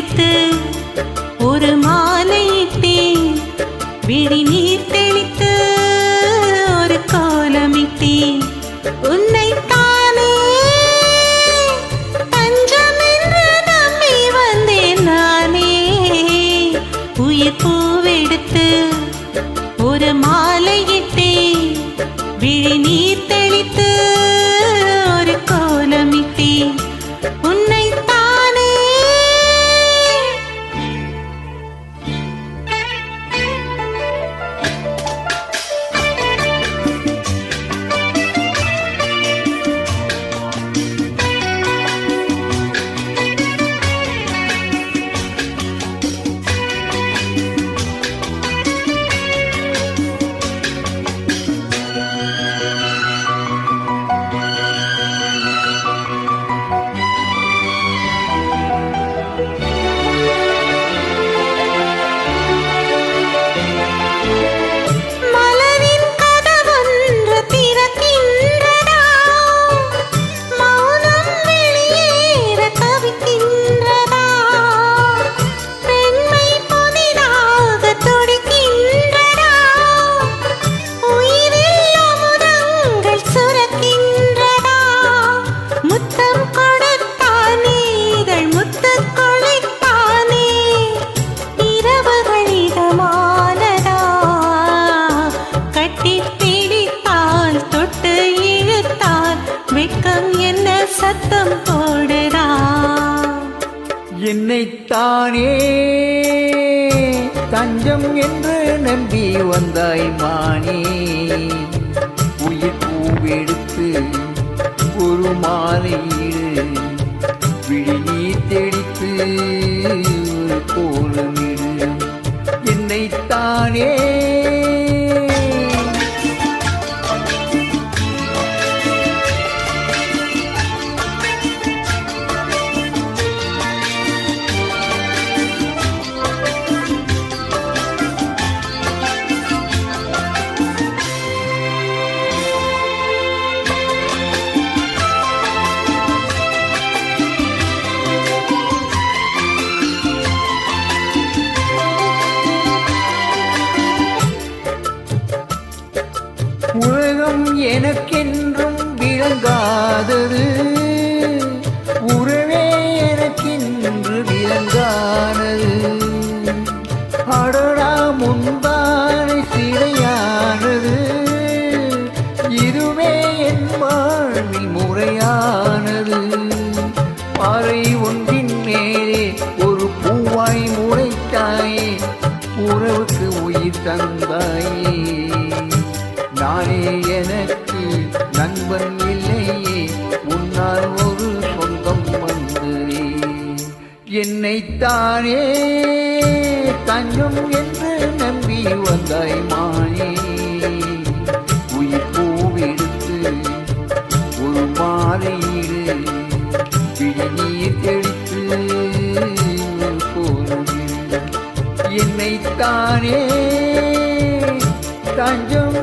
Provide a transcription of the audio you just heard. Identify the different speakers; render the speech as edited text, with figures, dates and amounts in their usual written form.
Speaker 1: பூவெடுத்து ஒரு மாலையிட்டேன், விழி நீர் தெளித்து ஒரு கோலமிட்டேன். உன்னைத்தானே தஞ்சம் என்று நம்பி வந்தேன் நானே. உயிர் பூவெடுத்து ஒரு மாலையிட்டேன், விழி நீர் தெளித்து ஒரு கோலமிட்டேன். உன்னைத்தானே சத்தம் போடுதா?
Speaker 2: என்னைத்தானே தஞ்சம் என்று நம்பி வந்தாய் மானே. உயிர் பூவெடுத்து ஒரு மாலையிடு, விழி நீர் தெளித்து ஒரு கோலமிடு. என்னைத்தானே உலகம் எனக்கென்றும் விளங்காதது, உறவே எனக்கென்று விளங்கானது. அடடா முன்பானை சிறையானது, இதுவே என் வாழ்வில் முறையானது. பாறை ஒன்றின் மேலே ஒரு பூவாய் முளைத்தாயே, உறவுக்கு உயிர் தந்தாயே. நானே எனக்கு நண்பன் இல்லையே, உன்னால் ஒரு சொந்தம் வந்ததே. என்னைத்தானே தஞ்சம் என்று நம்பி வந்தாய் மானே. உயிர் பூவெடுத்து ஒரு மாலையிடு, விழி நீர் தெளித்து போது. என்னைத்தானே தஞ்சம்